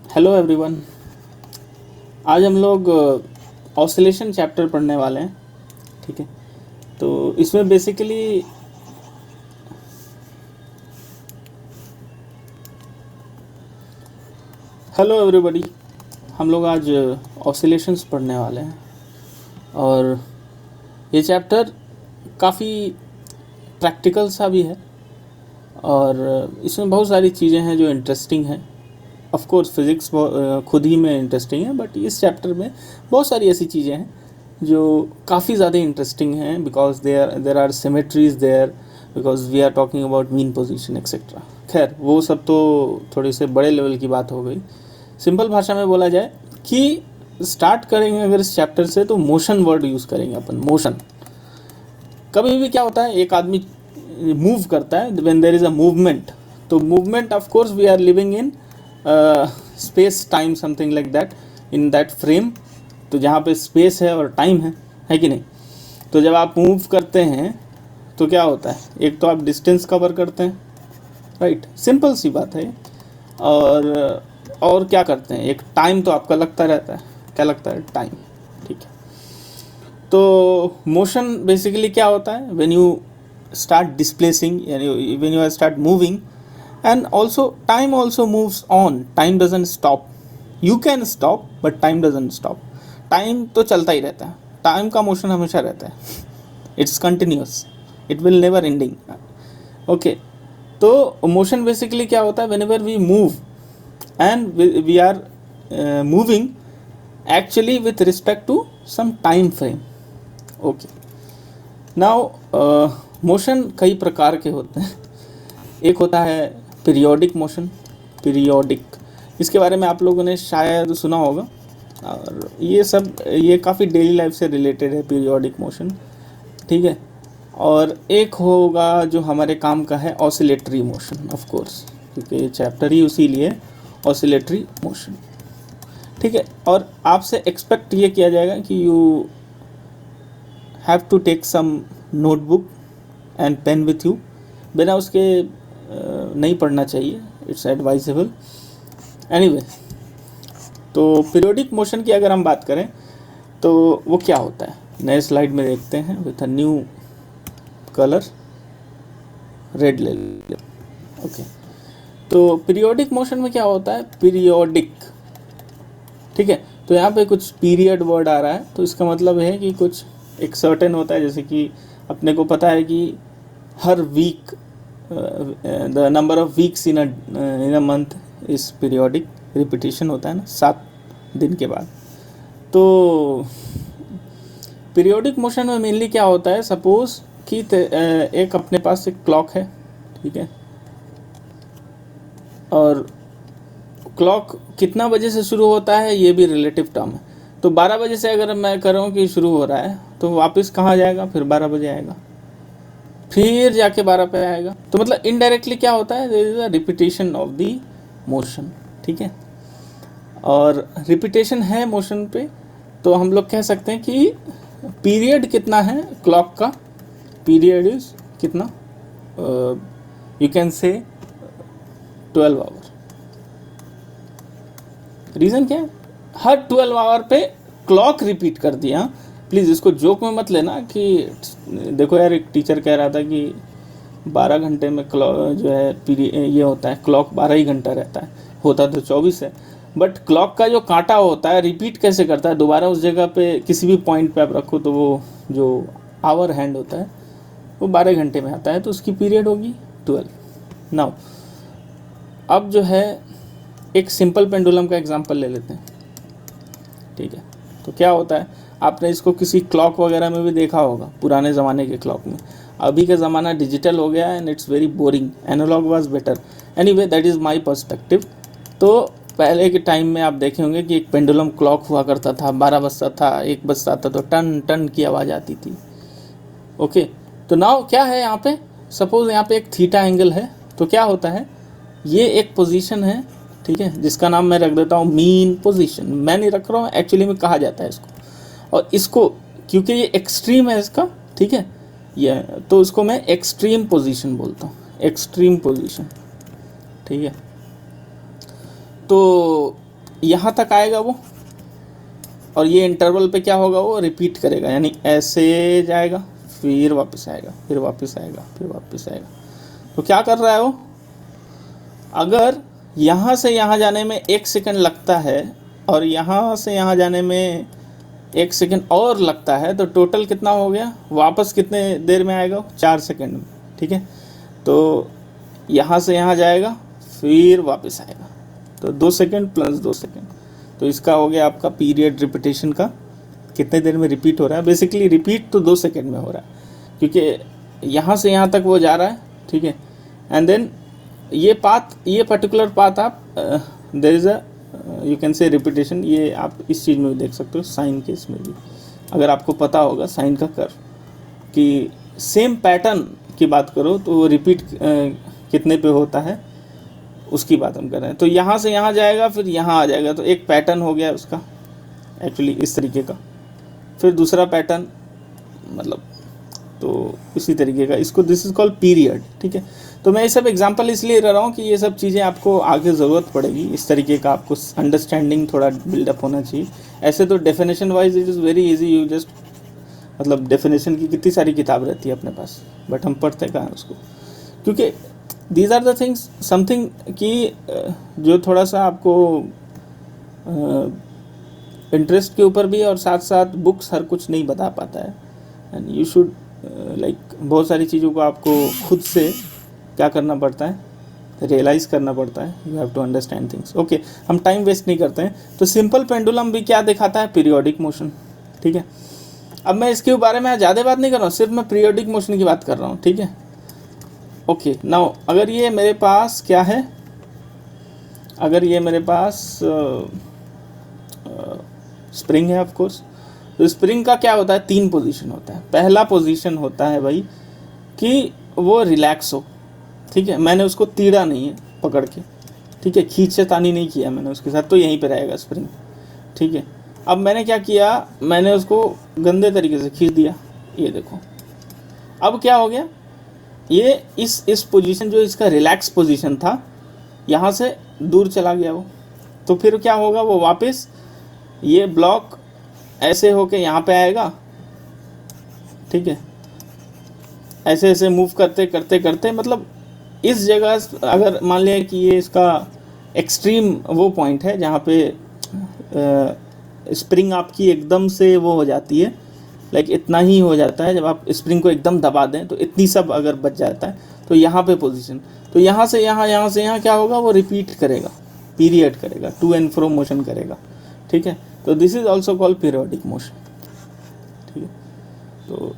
Hello everyone. आज हम लोग ऑसिलेशन चैप्टर पढ़ने वाले हैं। ठीक है, तो इसमें बेसिकली हेलो एवरीबॉडी, हम लोग आज ऑसिलेशंस पढ़ने वाले हैं और ये चैप्टर काफ़ी प्रैक्टिकल सा भी है और इसमें बहुत सारी चीज़ें हैं जो इंटरेस्टिंग हैं। ऑफ कोर्स फिज़िक्स खुद ही में इंटरेस्टिंग है, बट इस चैप्टर में बहुत सारी ऐसी चीज़ें हैं जो काफ़ी ज़्यादा इंटरेस्टिंग हैं because there are symmetries there, because we are talking about mean position etcetera. खैर वो सब तो थोड़ी से बड़े लेवल की बात हो गई। सिंपल भाषा में बोला जाए कि स्टार्ट करेंगे अगर इस चैप्टर से तो मोशन वर्ड यूज़ करेंगे अपन। मोशन कभी भी क्या होता है, एक आदमी मूव करता है, when there is a movement, तो movement of course we are living in space time something like that, in that frame. तो जहाँ पे स्पेस है और टाइम है कि नहीं। तो जब आप मूव करते हैं तो क्या होता है, एक तो आप डिस्टेंस कवर करते हैं, राइट, सिंपल सी बात है। और क्या करते हैं, एक टाइम तो आपका लगता रहता है। क्या लगता है? टाइम। ठीक है, तो मोशन बेसिकली क्या होता है, व्हेन यू स्टार्ट डिस्प्लेसिंग, यानी when you start moving, and also time also moves on. Time doesn't stop. You can stop but time doesn't stop. Time तो चलता ही रहता है, टाइम का मोशन हमेशा रहता है, it's continuous, it will never ending. Okay, तो मोशन बेसिकली क्या होता है, whenever we move and we are moving actually with respect to some time frame. Okay, now motion कई प्रकार के होते हैं। एक होता है पीरियोडिक मोशन। पीरियोडिक, इसके बारे में आप लोगों ने शायद सुना होगा और ये काफ़ी डेली लाइफ से रिलेटेड है पीरियोडिक मोशन। ठीक है, और एक होगा जो हमारे काम का है ऑसिलेटरी मोशन, ऑफ कोर्स, क्योंकि चैप्टर ही उसी लिए ऑसिलेटरी मोशन। ठीक है, और आपसे एक्सपेक्ट ये किया जाएगा कि you have to take some notebook and pen with you. बिना उसके नहीं पढ़ना चाहिए, इट्स एडवाइजेबल। एनीवे, तो पीरियोडिक मोशन की अगर हम बात करें तो वो क्या होता है, नए स्लाइड में देखते हैं with a new colour, red ले लो। ओके, तो पीरियोडिक मोशन में क्या होता है, पीरियोडिक। ठीक है, तो यहाँ पे कुछ पीरियड वर्ड आ रहा है, तो इसका मतलब है कि कुछ एक सर्टेन होता है। जैसे कि अपने को पता है कि हर week the number of weeks in a month is periodic, repetition होता है ना 7 दिन के बाद। तो पीरियोडिक मोशन में मेनली क्या होता है, सपोज कि एक अपने पास एक क्लॉक है, ठीक है, और क्लॉक कितना बजे से शुरू होता है ये भी रिलेटिव टर्म है। तो 12 बजे से अगर मैं कर रहा हूँ कि शुरू हो रहा है, तो वापस कहाँ जाएगा, फिर 12 बजे आएगा, फिर जाके 12 पे आएगा। तो मतलब इनडायरेक्टली क्या होता है, there is a repetition of the motion. ठीक है, और रिपीटेशन है मोशन पे, तो हम लोग कह सकते हैं कि पीरियड कितना है क्लॉक का, पीरियड इज कितना, you can say 12 hour. Reason क्या है, हर 12 आवर पे क्लॉक रिपीट कर दिया। प्लीज़ इसको जोक में मत लेना कि देखो यार, एक टीचर कह रहा था कि 12 घंटे में क्लॉक जो है ये होता है, क्लॉक 12 ही घंटा रहता है, होता तो 24 है, बट क्लॉक का जो कांटा होता है रिपीट कैसे करता है, दोबारा उस जगह पे किसी भी पॉइंट पे आप रखो तो वो जो आवर हैंड होता है वो 12 घंटे में आता है, तो उसकी पीरियड होगी 12। नाउ अब जो है एक सिंपल पेंडुलम का एग्जांपल ले लेते हैं। ठीक है, तो क्या होता है, आपने इसको किसी क्लॉक वगैरह में भी देखा होगा, पुराने ज़माने के क्लॉक में। अभी का ज़माना डिजिटल हो गया and it's very boring, analog was better. Anyway, that is my perspective. तो पहले के टाइम में आप देखे होंगे कि एक पेंडुलम क्लॉक हुआ करता था, 12 बजता था, 1 बजता था तो टन टन की आवाज़ आती थी। ओके, तो नाउ क्या है यहाँ पे, सपोज यहाँ पे एक थीटा एंगल है, तो क्या होता है, ये एक पोजीशन है, ठीक है, जिसका नाम मैं रख देता हूँ मीन पोजीशन। मैं नहीं रख रहा हूँ, एक्चुअली में कहा जाता है इसको, और इसको क्योंकि ये एक्सट्रीम है इसका, ठीक है, ये तो इसको मैं एक्सट्रीम पोजीशन बोलता हूँ, एक्सट्रीम पोजीशन। ठीक है, तो यहाँ तक आएगा वो, और ये इंटरवल पे क्या होगा, वो रिपीट करेगा, यानी ऐसे जाएगा फिर वापस आएगा, फिर वापस आएगा, फिर वापस आएगा। तो क्या कर रहा है वो, अगर यहाँ से यहाँ जाने में 1 सेकंड लगता है और यहाँ से यहाँ जाने में 1 सेकंड और लगता है, तो टोटल कितना हो गया, वापस कितने देर में आएगा, 4 सेकंड में। ठीक है, तो यहाँ से यहाँ जाएगा फिर वापस आएगा, तो 2 सेकंड प्लस 2 सेकंड, तो इसका हो गया आपका पीरियड रिपीटेशन का, कितने देर में रिपीट हो रहा है। बेसिकली रिपीट तो 2 सेकंड में हो रहा है, क्योंकि यहाँ से यहाँ तक वो जा रहा है। ठीक है, एंड देन ये पर्टिकुलर पाथ आप there is a you can say repetition, ये आप इस चीज़ में भी देख सकते हो, साइन केस में भी, अगर आपको पता होगा साइन का कर्व कि सेम पैटर्न की बात करो तो रिपीट कितने पे होता है, उसकी बात हम कर रहे हैं। तो यहाँ से यहाँ जाएगा फिर यहाँ आ जाएगा, तो एक पैटर्न हो गया उसका एक्चुअली इस तरीके का, फिर दूसरा पैटर्न, मतलब तो इसी तरीके का, इसको दिस इज कॉल्ड पीरियड। ठीक है, तो मैं ये सब एग्जांपल इसलिए ले रहा हूँ कि ये सब चीज़ें आपको आगे ज़रूरत पड़ेगी, इस तरीके का आपको अंडरस्टैंडिंग थोड़ा बिल्डअप होना चाहिए। ऐसे तो definition wise it is very easy, you just मतलब डेफिनेशन की कितनी सारी किताब रहती है अपने पास, बट हम पढ़ते कहाँ हैं उसको, क्योंकि these are the things something कि जो थोड़ा सा आपको इंटरेस्ट के ऊपर भी, और साथ साथ बुक्स हर कुछ नहीं बता पाता है, एंड यू शुड लाइक बहुत सारी चीज़ों को आपको खुद से क्या करना पड़ता है, रियलाइज़ करना पड़ता है, you have to understand things. Okay, हम टाइम वेस्ट नहीं करते हैं, तो सिंपल पेंडुलम भी क्या दिखाता है, पीरियोडिक मोशन। ठीक है, अब मैं इसके बारे में ज़्यादा बात नहीं कर रहा हूँ, सिर्फ मैं पीरियोडिक मोशन की बात कर रहा हूँ। ठीक है, ओके, नाउ अगर ये मेरे पास क्या है, अगर ये मेरे पास स्प्रिंग है ऑफ कोर्स, तो स्प्रिंग का क्या होता है, 3 पोजीशन होता है। पहला पोजीशन होता है भाई कि वो रिलैक्स हो। ठीक है, मैंने उसको तीड़ा नहीं है पकड़ के, ठीक है, खींचतानी नहीं किया मैंने उसके साथ, तो यहीं पे रहेगा स्प्रिंग। ठीक है, अब मैंने क्या किया, मैंने उसको गंदे तरीके से खींच दिया, ये देखो, अब क्या हो गया, ये इस पोजीशन जो इसका रिलैक्स पोजीशन था, यहाँ से दूर चला गया वो, तो फिर क्या होगा, वो वापस ये ब्लॉक ऐसे होके यहाँ पे आएगा। ठीक है, ऐसे ऐसे मूव करते करते करते, मतलब इस जगह अगर मान लिया कि ये इसका एक्सट्रीम वो पॉइंट है जहाँ पे स्प्रिंग आपकी एकदम से वो हो जाती है, लाइक इतना ही हो जाता है, जब आप स्प्रिंग को एकदम दबा दें तो इतनी सब अगर बच जाता है, तो यहाँ पे पोजीशन, तो यहाँ से यहाँ, यहाँ से यहाँ क्या होगा, वो रिपीट करेगा, पीरियड करेगा, टू एंड फ्रो मोशन करेगा। ठीक है, तो this is also called periodic motion. ठीक है, तो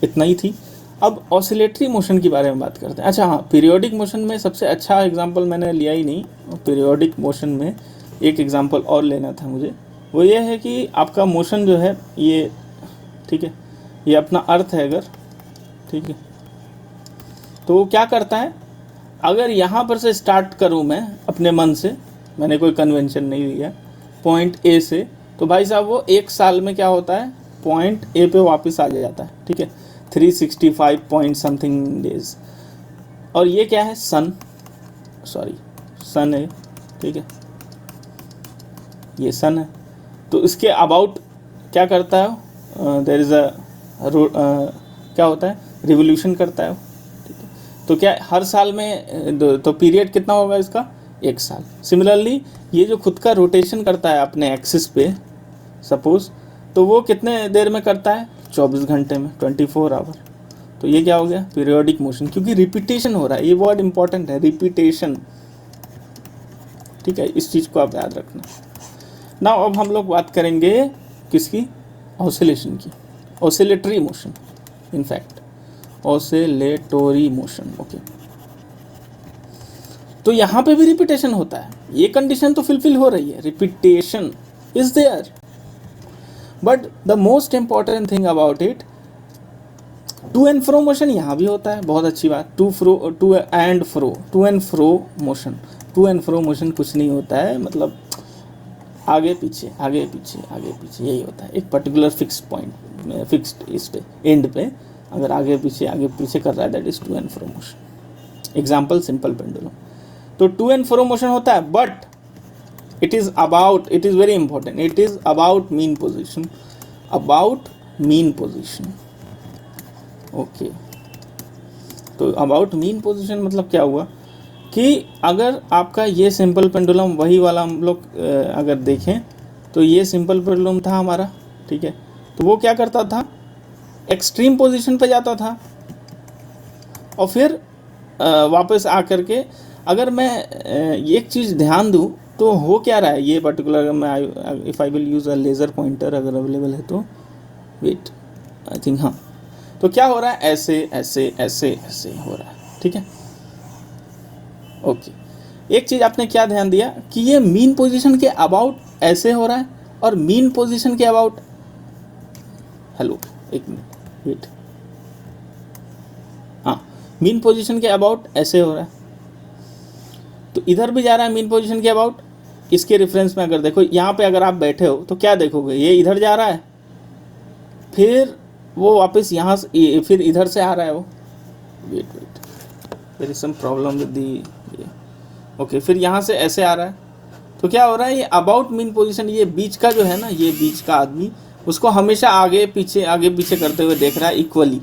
इतना ही थी। अब ऑसिलेटरी मोशन के बारे में बात करते हैं। अच्छा हाँ, पीरियोडिक मोशन में सबसे अच्छा एग्जांपल मैंने लिया ही नहीं, पीरियोडिक मोशन में एक एग्जांपल और लेना था मुझे, वो ये है कि आपका मोशन जो है ये, ठीक है, ये अपना अर्थ है अगर, ठीक है, तो वो क्या करता है, अगर यहाँ पर से स्टार्ट करूँ मैं अपने मन से, मैंने कोई कन्वेंशन नहीं लिया, पॉइंट ए से, तो भाई साहब वो 1 साल में क्या होता है, पॉइंट ए पे वापस आ जाता है। ठीक है, 365 पॉइंट समथिंग डेज, और ये क्या है, सन है। ठीक है, ये सन है, तो इसके अबाउट क्या करता है, देयर इज़ अ क्या होता है, रिवोल्यूशन करता है। ठीक है, तो क्या हर साल में तो पीरियड कितना होगा इसका, 1 साल। सिमिलरली ये जो खुद का रोटेशन करता है अपने एक्सिस पे सपोज, तो वो कितने देर में करता है, 24 घंटे में, 24 आवर। तो ये क्या हो गया, पीरियोडिक मोशन, क्योंकि रिपीटेशन हो रहा है, ये वर्ड इंपॉर्टेंट है, रिपीटेशन। ठीक है, इस चीज़ को आप याद रखना। ना अब हम लोग बात करेंगे किसकी, ऑसिलेशन की, oscillatory motion, in fact oscillatory motion. Okay, तो यहाँ पे भी रिपीटेशन होता है, ये कंडीशन तो फुलफिल हो रही है, repetition is there, but the most important thing about it, to and fro motion यहाँ भी होता है, बहुत अच्छी बात, to and fro motion. To and fro motion कुछ नहीं होता है, मतलब आगे पीछे आगे पीछे आगे पीछे, यही होता है, एक पर्टिकुलर फिक्स्ड पॉइंट, फिक्स्ड इस पे एंड पे अगर आगे पीछे कर रहा है, that is to and fro motion. Example simple pendulum, तो टू एंड फ्रो मोशन होता है, but It is about, it is very important, it is about mean position, about mean position. Okay, तो अबाउट मीन पोजीशन मतलब क्या हुआ कि अगर आपका ये सिंपल पेंडुलम वही वाला हम लोग अगर देखें तो ये सिंपल पेंडुलम था हमारा, ठीक है, तो वो क्या करता था, एक्सट्रीम पोजीशन पे जाता था और फिर वापस आकर के, अगर मैं एक चीज़ ध्यान दूँ तो हो क्या रहा है, ये पर्टिकुलर मैं if I will use a laser pointer अगर अवेलेबल है तो, वेट आई थिंक, हाँ, तो क्या हो रहा है, ऐसे ऐसे ऐसे ऐसे हो रहा है, ठीक है, ओके। एक चीज़ आपने क्या ध्यान दिया कि ये मीन पोजीशन के अबाउट ऐसे हो रहा है और मीन पोजीशन के अबाउट, हेलो एक मिनट वेट, हाँ, मीन पोजीशन के अबाउट ऐसे हो रहा है, तो इधर भी जा रहा है मीन पोजीशन के अबाउट। इसके रेफरेंस में अगर देखो यहाँ पे अगर आप बैठे हो तो क्या देखोगे, ये इधर जा रहा है, फिर वो वापस यहाँ से फिर इधर से आ रहा है वो, wait there is some problem with the, okay, फिर यहाँ से ऐसे आ रहा है, तो क्या हो रहा है, ये अबाउट मीन पोजीशन, ये बीच का जो है ना, ये बीच का आदमी उसको हमेशा आगे पीछे करते हुए देख रहा है इक्वली,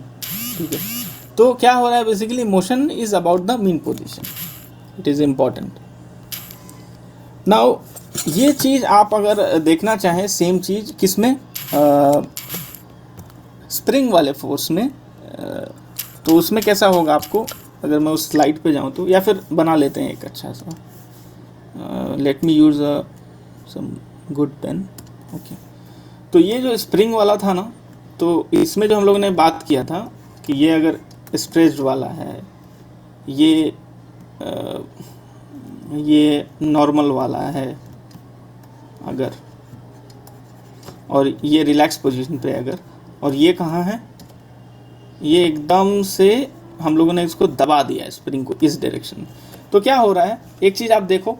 ठीक है, तो क्या हो रहा है, basically motion is about the mean position, it is important. Now ये चीज़ आप अगर देखना चाहें सेम चीज़ किस में, स्प्रिंग वाले फोर्स में, तो उसमें कैसा होगा आपको, अगर मैं उस स्लाइड पे जाऊं तो, या फिर बना लेते हैं एक अच्छा सा, let me use some good pen, okay. तो ये जो स्प्रिंग वाला था ना, तो इसमें जो हम लोगों ने बात किया था कि ये अगर स्ट्रेच्ड वाला है, ये नॉर्मल वाला है अगर, और ये रिलैक्स पोजीशन पे अगर, और ये कहाँ है, ये एकदम से हम लोगों ने इसको दबा दिया स्प्रिंग को इस डायरेक्शन में, तो क्या हो रहा है, एक चीज़ आप देखो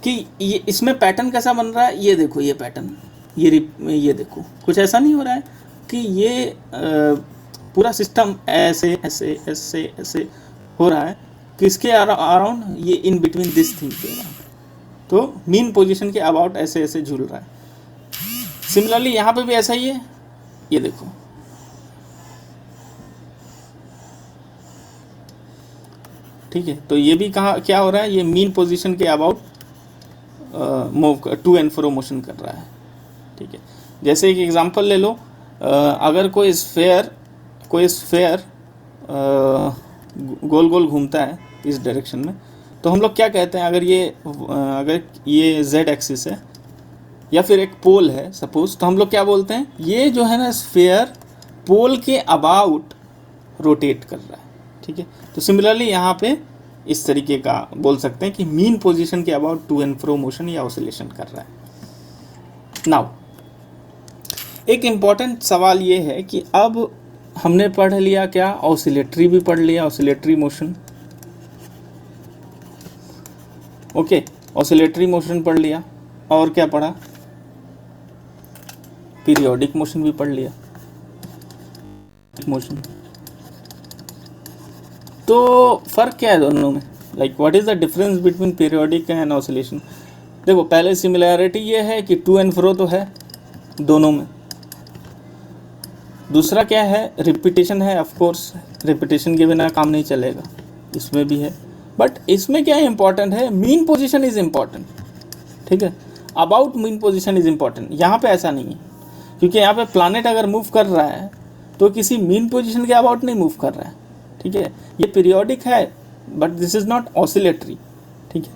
कि ये इसमें पैटर्न कैसा बन रहा है, ये देखो ये पैटर्न, ये देखो कुछ ऐसा नहीं हो रहा है कि ये पूरा सिस्टम ऐसे ऐसे ऐसे ऐसे हो रहा है, किसके अराउंड, ये इन बिटवीन दिस थिंग के अराउंड, तो मीन पोजीशन के अबाउट ऐसे ऐसे झूल रहा है। सिमिलरली यहाँ पे भी ऐसा ही है, ये देखो, ठीक है, तो ये भी कहाँ क्या हो रहा है, ये मीन पोजीशन के about move to and fro motion कर रहा है, ठीक है। जैसे एक एग्जांपल ले लो, अगर कोई स्फेयर गोल गोल घूमता है इस डायरेक्शन में, तो हम लोग क्या कहते हैं, अगर ये जेड एक्सिस है या फिर एक पोल है सपोज, तो हम लोग क्या बोलते हैं, ये जो है ना स्फेयर पोल के अबाउट रोटेट कर रहा है, ठीक है। तो सिमिलरली यहाँ पे इस तरीके का बोल सकते हैं कि मीन पोजीशन के about to and fro motion या ऑसिलेशन कर रहा है। नाउ एक इम्पॉर्टेंट सवाल ये है कि अब हमने पढ़ लिया क्या, ऑसिलेटरी भी पढ़ लिया, oscillatory motion, okay, oscillatory motion पढ़ लिया, और क्या पढ़ा, पीरियोडिक मोशन भी पढ़ लिया, मोशन। तो फर्क क्या है दोनों में, like what is the difference between periodic and oscillation. देखो पहले सिमिलैरिटी ये है कि टू एंड फ्रो तो है दोनों में, दूसरा क्या है, रिपीटेशन है, ऑफ कोर्स रिपीटेशन के बिना काम नहीं चलेगा, इसमें भी है, बट इसमें क्या इंपॉर्टेंट है, मीन पोजीशन इज इम्पॉर्टेंट, ठीक है, about mean position is important. यहाँ पे ऐसा नहीं है, क्योंकि यहाँ पे प्लैनेट अगर मूव कर रहा है तो किसी मीन पोजीशन के अबाउट नहीं मूव कर रहा है, ठीक है, ये पीरियोडिक है but this is not oscillatory, ठीक है,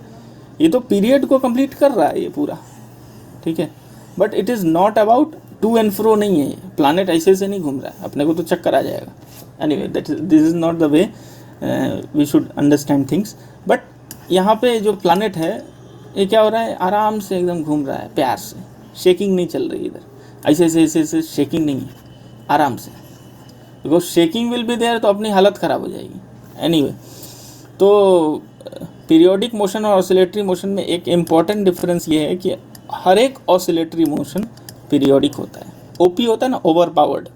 ये तो पीरियड को कंप्लीट कर रहा है ये पूरा, ठीक है, but it is not about to and fro नहीं है, प्लैनेट ऐसे ऐसे नहीं घूम रहा है, अपने को तो चक्कर आ जाएगा। Anyway this is not the way we should understand things, but यहाँ पे जो प्लैनेट है ये क्या हो रहा है, आराम से एकदम घूम रहा है, प्यार से, शेकिंग नहीं चल रही इधर, ऐसे ऐसे शेकिंग नहीं है, आराम से, because shaking will be there तो अपनी हालत ख़राब हो जाएगी। एनीवे तो पीरियोडिक मोशन और ऑसिलेटरी मोशन में एक इम्पॉर्टेंट डिफरेंस ये है कि हर एक ऑसिलेटरी मोशन पीरियोडिक होता है, ओपी होता है ना, ओवर पावर्ड,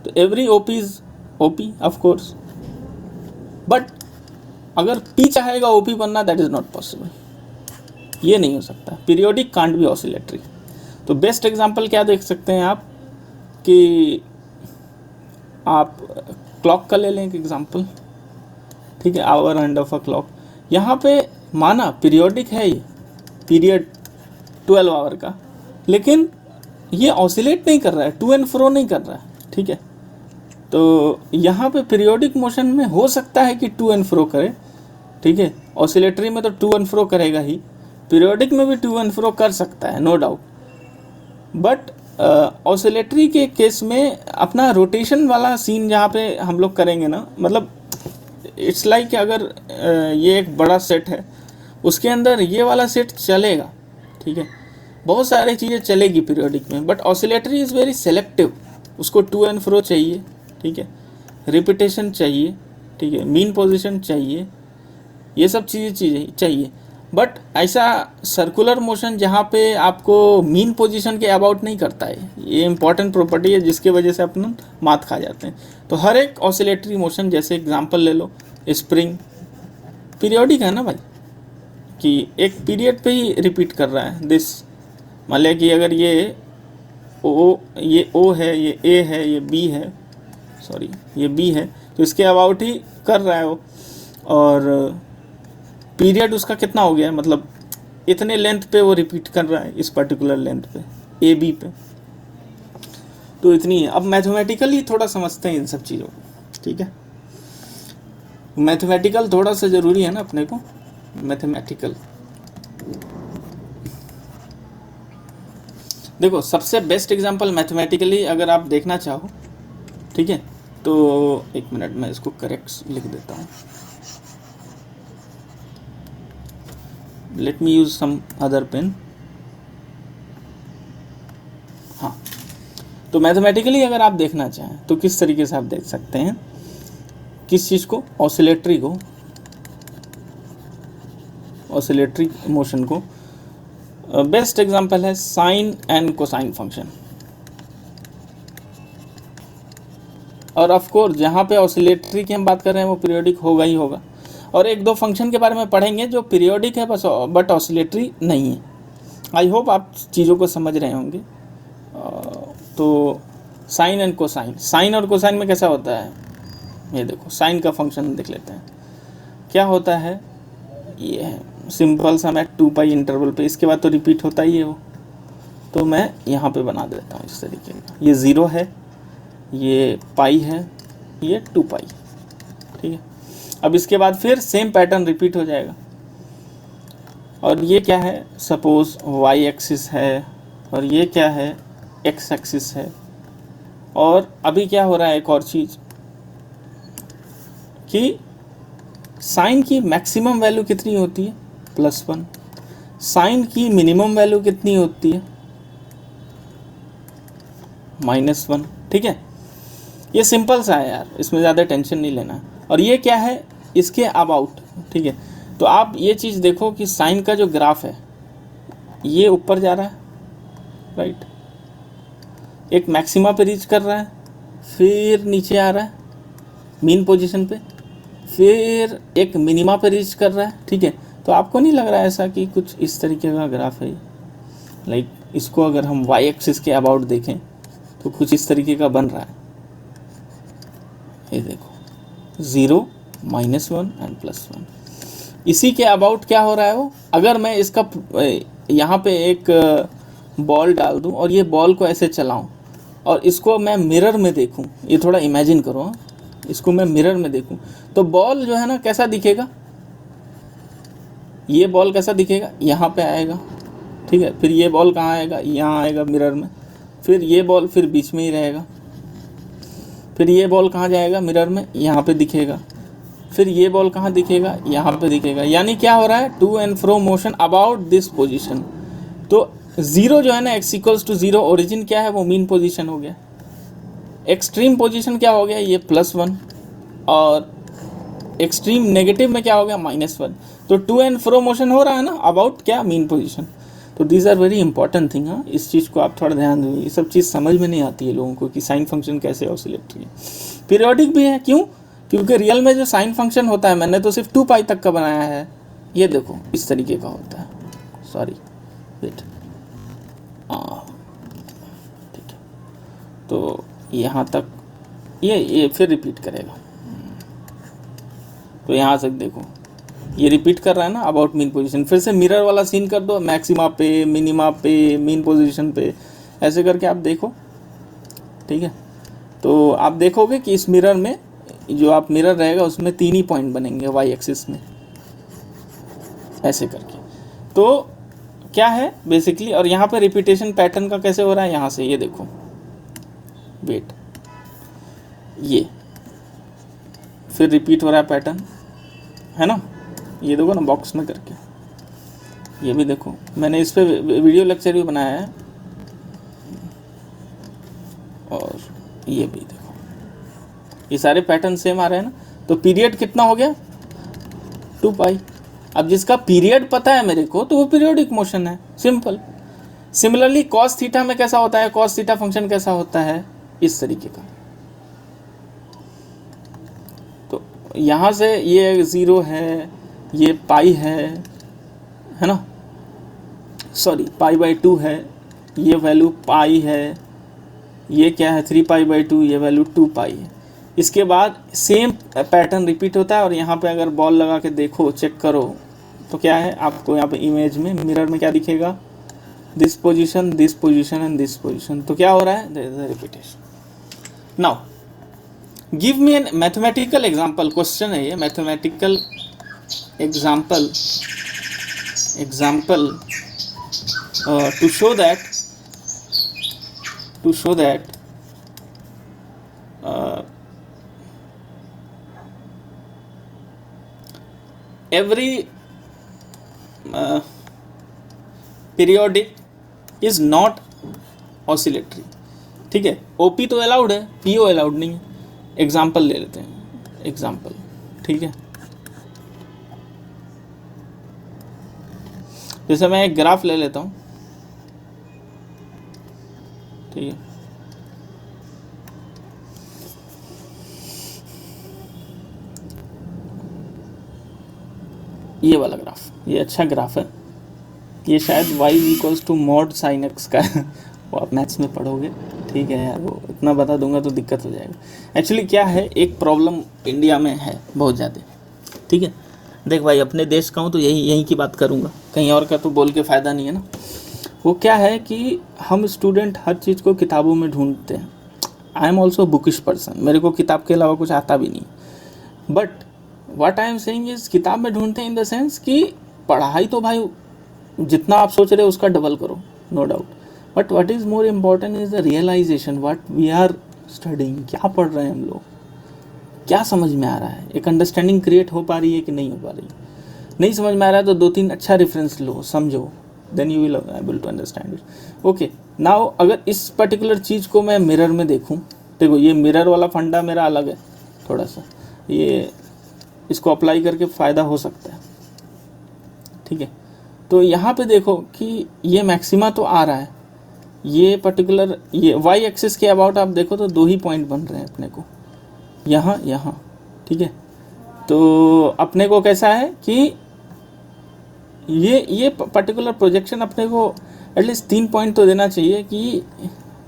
तो every OP is OP of course, but अगर पी चाहेगा ओपी बनना दैट इज नॉट पॉसिबल, ये नहीं हो सकता, पीरियोडिक कांट बी ऑसिलेटरी। तो बेस्ट एग्जांपल क्या देख सकते हैं आप कि आप क्लॉक का ले लें एक एग्जांपल, ठीक है, our end of a clock. यहाँ पे माना पीरियोडिक है ये पीरियड 12 आवर का, लेकिन ये ऑसिलेट नहीं कर रहा है, टू एंड फ्रो नहीं कर रहा है, ठीक है। तो यहाँ पे पीरियोडिक मोशन में हो सकता है कि टू एंड फ्रो करे, ठीक है, ऑसिलेटरी में तो टू एंड फ्रो करेगा ही, पीरियोडिक में भी टू एंड फ्रो कर सकता है, नो डाउट। बट ऑसिलेटरी के केस में अपना रोटेशन वाला सीन जहाँ पे हम लोग करेंगे ना, मतलब इट्स लाइक अगर ये एक बड़ा सेट है, उसके अंदर ये वाला सेट चलेगा, ठीक है, बहुत सारी चीज़ें चलेगी पीरियोडिक में, but oscillatory is very selective, उसको टू एंड फ्रो चाहिए, ठीक है, रिपीटेशन चाहिए, ठीक है, मीन पोजीशन चाहिए, ये सब चीज़ें चाहिए। बट ऐसा सर्कुलर मोशन जहाँ पे आपको मीन पोजीशन के अबाउट नहीं करता है, ये इंपॉर्टेंट प्रॉपर्टी है जिसकी वजह से अपन मात खा जाते हैं। तो हर एक ऑसिलेटरी मोशन, जैसे एग्जांपल ले लो स्प्रिंग, पीरियोडिक है ना भाई, कि एक पीरियड पे ही रिपीट कर रहा है दिस। मान लिया कि अगर ये ओ है, ये ए है, ये बी है, सॉरी ये बी है, तो इसके अबाउट ही कर रहा है वो, और पीरियड उसका कितना हो गया है, मतलब इतने लेंथ पे वो रिपीट कर रहा है, इस पर्टिकुलर लेंथ पे, ए बी पे, तो इतनी है। अब मैथमेटिकली थोड़ा समझते हैं इन सब चीज़ों को, ठीक है, मैथमेटिकल थोड़ा सा ज़रूरी है ना अपने को, मैथमेटिकल। देखो सबसे बेस्ट एग्जांपल मैथमेटिकली अगर आप देखना चाहो, ठीक है, तो एक मिनट मैं इसको करेक्ट लिख देता हूँ, let me use some other pen. हाँ, तो मैथमेटिकली अगर आप देखना चाहें तो किस तरीके से आप देख सकते हैं, किस चीज़ को, ऑसिलेटरी को, ऑसिलेटरी मोशन को। बेस्ट एग्जांपल है साइन एंड कोसाइन फंक्शन, और ऑफ कोर्स जहाँ पे ऑसिलेटरी की हम बात कर रहे हैं वो पीरियोडिक होगा ही होगा, और एक दो फंक्शन के बारे में पढ़ेंगे जो पीरियोडिक है बस, बट ऑसिलेटरी नहीं है। आई होप आप चीज़ों को समझ रहे होंगे। तो साइन एंड कोसाइन, साइन और कोसाइन में कैसा होता है, ये देखो साइन का फंक्शन देख लेते हैं, क्या होता है, ये है सिंपल सा, मैं 2 पाई इंटरवल पे, इसके बाद तो रिपीट होता ही है वो, तो मैं यहाँ पे बना देता हूँ इस तरीके का, ये 0 है, ये पाई है, ये 2 पाई, ठीक है। अब इसके बाद फिर सेम पैटर्न रिपीट हो जाएगा, और ये क्या है, सपोज वाई एक्सिस है, और ये क्या है, एक्स एक्सिस है। और अभी क्या हो रहा है, एक और चीज़ कि साइन की मैक्सिमम वैल्यू कितनी होती है, +1, साइन की मिनिमम वैल्यू कितनी होती है, -1, ठीक है। ये सिंपल सा है यार, इसमें ज़्यादा टेंशन नहीं लेना है। और ये क्या है, इसके अबाउट, ठीक है। तो आप ये चीज़ देखो कि साइन का जो ग्राफ है ये ऊपर जा रहा है, राइट, एक मैक्सिमा पे रीच कर रहा है, फिर नीचे आ रहा है मीन पोजीशन पे, फिर एक मिनिमा पे रीच कर रहा है, ठीक है। तो आपको नहीं लग रहा है ऐसा कि कुछ इस तरीके का ग्राफ है, लाइक इसको अगर हम वाई एक्सिस के अबाउट देखें तो कुछ इस तरीके का बन रहा है, ये देखो 0, -1 एंड +1, इसी के अबाउट क्या हो रहा है वो। अगर मैं इसका यहाँ पे एक बॉल डाल दूँ और ये बॉल को ऐसे चलाऊँ और इसको मैं मिरर में देखूँ, ये थोड़ा इमेजिन करो, इसको मैं मिरर में देखूँ तो बॉल जो है ना कैसा दिखेगा, ये बॉल कैसा दिखेगा, यहाँ पे आएगा, ठीक है। फिर ये बॉल कहाँ आएगा, यहाँ आएगा मिरर में, फिर ये बॉल फिर बीच में ही रहेगा, फिर ये बॉल कहाँ जाएगा मिरर में, यहाँ पे दिखेगा, फिर ये बॉल कहाँ दिखेगा, यहाँ पे दिखेगा। यानी क्या हो रहा है, to and fro motion about this position. तो 0 जो है ना, x = 0 ओरिजिन क्या है, वो मीन पोजीशन हो गया। एक्सट्रीम पोजीशन क्या हो गया, ये +1, और एक्सट्रीम नेगेटिव में क्या हो गया, -1। तो टू एंड फ्रो मोशन हो रहा है ना अबाउट क्या, मीन पोजीशन। तो these are very important thing. हाँ, इस चीज़ को आप थोड़ा ध्यान दो, ये सब चीज़ समझ में नहीं आती है लोगों को कि साइन फंक्शन कैसे ऑसिलेटरी है, पीरियोडिक भी है। क्यों, क्योंकि रियल में जो साइन फंक्शन होता है, मैंने तो सिर्फ 2 पाई तक का बनाया है, ये देखो इस तरीके का होता है, सॉरी वेट, ठीक है। तो यहाँ तक ये फिर रिपीट करेगा, तो यहाँ से देखो ये रिपीट कर रहा है ना अबाउट मीन पोजीशन। फिर से मिरर वाला सीन कर दो, मैक्सिमा पे, मिनिमा पे, मीन पोजीशन पे, ऐसे करके आप देखो, ठीक है। तो आप देखोगे कि इस मिरर में जो आप मिरर रहेगा उसमें 3 ही पॉइंट बनेंगे वाई एक्सिस में, ऐसे करके। तो क्या है बेसिकली, और यहाँ पे रिपीटेशन पैटर्न का कैसे हो रहा है, यहाँ से ये देखो, वेट, ये फिर रिपीट हो रहा है पैटर्न, है ना, ये देखो ना बॉक्स में करके, ये भी देखो, मैंने इस पे वीडियो लेक्चर भी बनाया है, और ये भी देखो, ये सारे पैटर्न सेम आ रहे हैं ना। तो पीरियड कितना हो गया, 2 पाई। अब जिसका पीरियड पता है मेरे को तो वो पीरियोडिक मोशन है, सिंपल। सिमिलरली कॉस थीटा में कैसा होता है, कॉस थीटा फंक्शन कैसा होता है, इस तरीके का। तो यहाँ से ये 0 है, ये पाई है ना, सॉरी π/2 है, ये वैल्यू पाई है, ये क्या है 3π/2, ये वैल्यू 2 पाई है। इसके बाद सेम पैटर्न रिपीट होता है, और यहाँ पे अगर बॉल लगा के देखो, चेक करो, तो क्या है आपको यहाँ पे इमेज में, मिरर में क्या दिखेगा, this position and this position. तो क्या हो रहा है, there is a repetition. Now give me an mathematical example, question है ये, mathematical example to show that every periodic is not oscillatory, ठीक है। OP तो अलाउड है, PO अलाउड नहीं है। एग्जाम्पल ले लेते हैं, एग्जाम्पल, ठीक है। जैसे मैं एक ग्राफ ले लेता हूँ, ठीक है, ये वाला ग्राफ, ये अच्छा ग्राफ है, ये शायद y = mod sin x का है, वो आप मैथ्स में पढ़ोगे, ठीक है यार, वो इतना बता दूंगा तो दिक्कत हो जाएगा। एक्चुअली क्या है, एक प्रॉब्लम इंडिया में है बहुत ज़्यादा, ठीक है। देख भाई, अपने देश का हूँ तो यहीं की बात करूँगा, कहीं और का तो बोल के फ़ायदा नहीं है ना। वो क्या है कि हम स्टूडेंट हर चीज़ को किताबों में ढूंढते हैं। I am also bookish person, मेरे को किताब के अलावा कुछ आता भी नहीं, but what I am saying is, किताब में ढूंढते हैं इन द सेंस कि पढ़ाई तो भाई जितना आप सोच रहे हो उसका डबल करो, no doubt, but what is more important is the realization, what we are studying, क्या पढ़ रहे हैं हम लोग, क्या समझ में आ रहा है, एक अंडरस्टैंडिंग क्रिएट हो पा रही है कि नहीं हो पा रही। नहीं समझ में आ रहा है तो 2-3 अच्छा रेफरेंस लो, समझो, then you will able to understand it. Okay, now अगर इस पर्टिकुलर चीज़ को मैं मिरर में देखूं, देखो ये मिरर वाला फंडा मेरा अलग है थोड़ा सा, ये इसको अप्लाई करके फ़ायदा हो सकता है, ठीक है। तो यहाँ पे देखो कि ये मैक्सिमा तो आ रहा है, ये पर्टिकुलर ये वाई एक्सिस के अबाउट आप देखो तो 2 ही पॉइंट बन रहे हैं अपने को, यहाँ, ठीक है। तो अपने को कैसा है कि ये पर्टिकुलर प्रोजेक्शन अपने को एटलीस्ट 3 पॉइंट तो देना चाहिए कि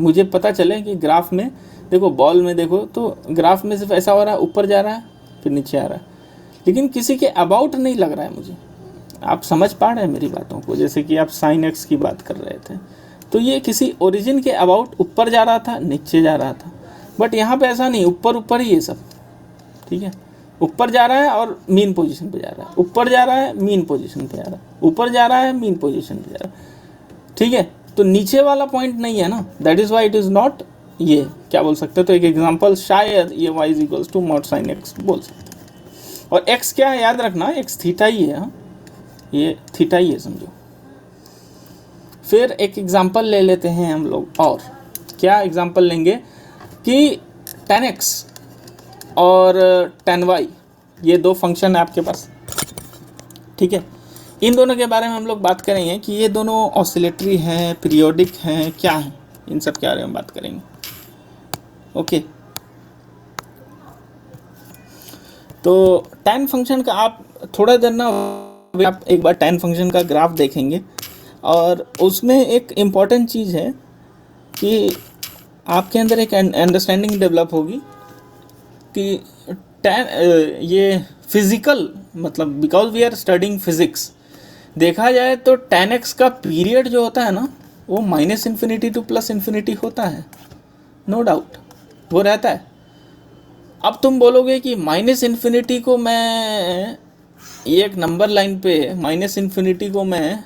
मुझे पता चले कि ग्राफ में देखो, बॉल में देखो तो ग्राफ में सिर्फ ऐसा हो रहा है, ऊपर जा रहा है फिर नीचे आ रहा है, लेकिन किसी के अबाउट नहीं लग रहा है मुझे। आप समझ पा रहे हैं मेरी बातों को, जैसे कि आप साइन एक्स की बात कर रहे थे, तो ये किसी ओरिजिन के अबाउट ऊपर जा रहा था, नीचे जा रहा था, बट यहाँ पे ऐसा नहीं, ऊपर ही ये सब, ठीक है। ऊपर जा रहा है और मीन पोजीशन पे जा रहा है, ऊपर जा रहा है मीन पोजीशन पे जा रहा है, ऊपर जा रहा है मीन पोजीशन पे जा रहा है, ठीक है। तो नीचे वाला पॉइंट नहीं है ना, that is why it is not, ये क्या बोल सकते हैं, तो एक एग्जांपल शायद ये y = mod sin x बोल सकते हैं। और x क्या है याद रखना, x थीटा ही है, ये थीटा ही है समझो। फिर एक एग्जांपल ले लेते हैं हम लोग, और क्या एग्जांपल लेंगे कि tan x और tan y, ये 2 फंक्शन है आपके पास, ठीक है। इन दोनों के बारे में हम लोग बात करेंगे कि ये दोनों ऑसिलेटरी हैं, पीरियोडिक हैं, क्या हैं, इन सब के बारे में बात करेंगे। ओके, तो tan फंक्शन का आप थोड़ा देर ना, आप एक बार tan फंक्शन का ग्राफ देखेंगे और उसमें एक इम्पॉर्टेंट चीज़ है कि आपके अंदर एक अंडरस्टैंडिंग डेवलप होगी कि ये फिज़िकल, मतलब because we are studying physics, देखा जाए तो 10x का पीरियड जो होता है ना, वो -∞ to +∞ होता है, नो डाउट वो रहता है। अब तुम बोलोगे कि -∞ को मैं एक नंबर लाइन पे -∞ को मैं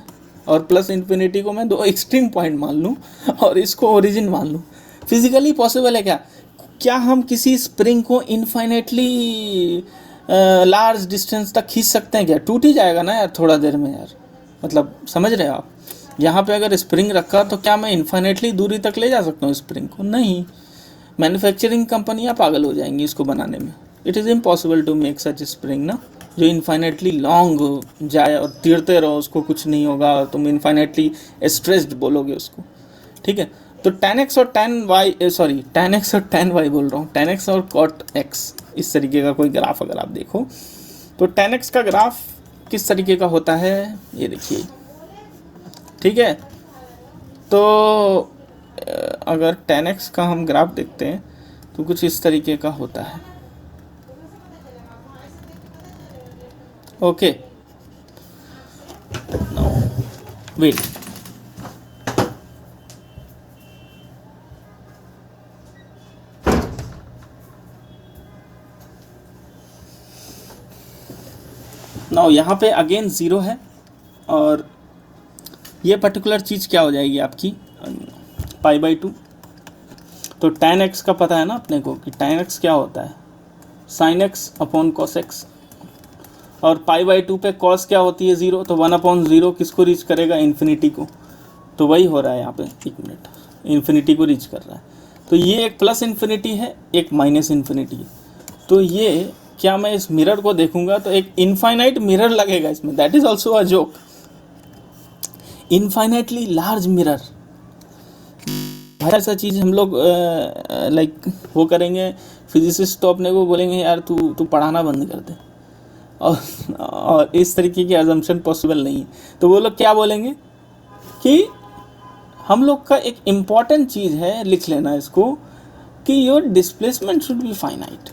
और +∞ को मैं दो एक्सट्रीम पॉइंट मान लूँ और इसको ओरिजिन मान लूँ, फिजिकली पॉसिबल है क्या? क्या हम किसी स्प्रिंग को इनफाइनेटली लार्ज डिस्टेंस तक खींच सकते हैं क्या? टूट ही जाएगा ना यार थोड़ा देर में यार, मतलब समझ रहे हो आप? यहाँ पे अगर स्प्रिंग रखा तो क्या मैं इनफाइनेटली दूरी तक ले जा सकता हूँ स्प्रिंग को? नहीं, मैन्युफैक्चरिंग कंपनियाँ पागल हो जाएंगी इसको बनाने में। It is impossible to make such spring ना, जो इनफाइनेटली लॉन्ग जाए और तीरते रहो उसको, कुछ नहीं होगा, तुम इनफाइनेटली स्ट्रेस्ड बोलोगे उसको, ठीक है? तो 10x और 10y, सॉरी 10x और 10y बोल रहा हूँ, 10x और cot x, इस तरीके का कोई ग्राफ अगर आप देखो तो 10x का ग्राफ किस तरीके का होता है ये देखिए, ठीक है? तो अगर 10x का हम ग्राफ देखते हैं तो कुछ इस तरीके का होता है, ओके? वेट, नाउ यहाँ पे अगेन 0 है और ये पर्टिकुलर चीज़ क्या हो जाएगी आपकी π/2। तो tan x का पता है ना अपने को कि tan x क्या होता है, sin x upon cos x, और π/2 पे cos क्या होती है 0, तो 1/0 किसको रीच करेगा? इन्फिनिटी को। तो वही हो रहा है यहाँ पे, एक मिनट, इन्फिनिटी को रीच कर रहा है। तो ये एक +∞ है, एक -∞ है। तो ये क्या मैं इस मिरर को देखूंगा तो एक इनफाइनाइट मिरर लगेगा इसमें, that is also a joke, infinitely large mirror. ऐसा चीज़ हम लोग लाइक वो करेंगे, फिजिसिस्ट तो अपने को बोलेंगे यार तू पढ़ाना बंद कर दे, और इस तरीके की अजम्पशन पॉसिबल नहीं है। तो वो लोग क्या बोलेंगे कि हम लोग का एक इम्पॉर्टेंट चीज़ है, लिख लेना इसको, कि your displacement should be finite,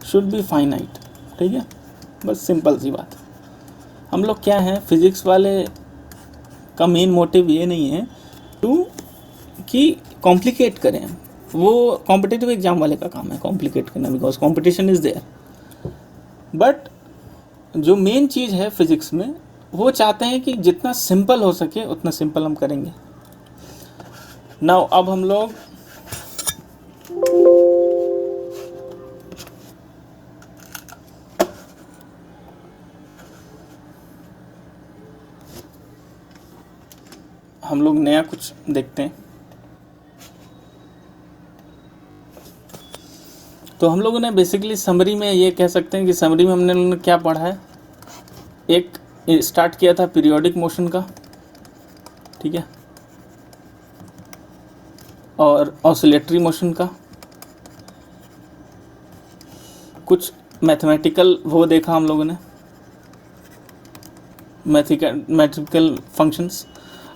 should be finite, ठीक है? बस सिंपल सी बात। हम लोग क्या है, फिज़िक्स वाले का मेन मोटिव ये नहीं है कि कॉम्प्लिकेट करें, वो कॉम्पिटिटिव एग्जाम वाले का काम है कॉम्प्लिकेट करना, because competition is there. But जो मेन चीज़ है फिज़िक्स में, वो चाहते हैं कि जितना सिंपल हो सके उतना सिंपल हम करेंगे। नाउ अब हम लोग नया कुछ देखते हैं। तो हम लोगों ने बेसिकली समरी में ये कह सकते हैं कि समरी में हमने क्या पढ़ा है, एक स्टार्ट किया था पीरियोडिक मोशन का, ठीक है, और ऑसिलेटरी मोशन का, कुछ मैथमेटिकल वो देखा हम लोगों ने, मैथमेटिकल फंक्शंस।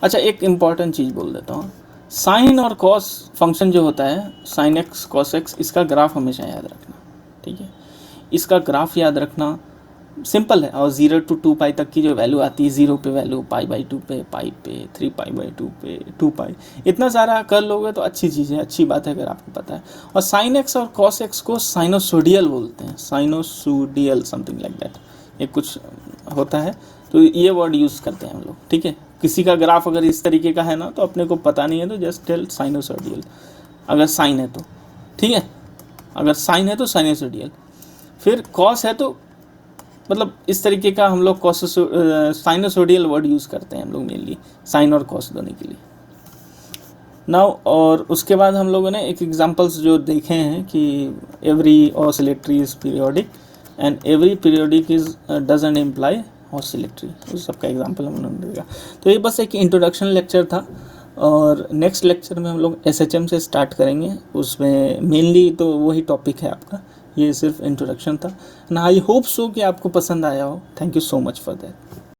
अच्छा, एक इम्पॉर्टेंट चीज़ बोल देता हूँ, साइन और कॉस फंक्शन जो होता है, साइन एक्स कॉस एक्स, इसका ग्राफ हमेशा याद रखना, ठीक है? इसका ग्राफ याद रखना सिंपल है, और 0 to 2π तक की जो वैल्यू आती है, 0 पे वैल्यू, π/2 पे, पाई पे, 3π/2 पे, 2π, इतना सारा कर लोगे तो अच्छी चीज़ है, अच्छी बात है अगर आपको पता है। और साइन एक्स और कॉस एक्स को साइनोसोडियल बोलते हैं, साइनोसोडियल समथिंग लाइक दैट, ये कुछ होता है, तो ये वर्ड यूज़ करते हैं हम लोग, ठीक है? किसी का ग्राफ अगर इस तरीके का है ना, तो अपने को पता नहीं है तो जस्ट टेल साइनोसोडियल, अगर साइन है तो, ठीक है? अगर साइन है तो साइनोसोडियल, फिर कॉस है तो मतलब इस तरीके का हम लोग साइनोसोडियल वर्ड यूज़ करते हैं हम लोग मेनली, साइन और कॉस दोनों के लिए। नाउ और उसके बाद हम लोगों ने एक एग्जांपल्स जो देखे हैं कि every oscillatory is periodic and every periodic is doesn't imply oscillatory, उस सबका एग्जांपल हम लोगों ने देखा। तो ये बस एक इंट्रोडक्शन लेक्चर था, और नेक्स्ट लेक्चर में हम लोग SHM से स्टार्ट करेंगे, उसमें मेनली तो वही टॉपिक है आपका, ये सिर्फ इंट्रोडक्शन था। एंड आई होप सो कि आपको पसंद आया हो। Thank you so much for that.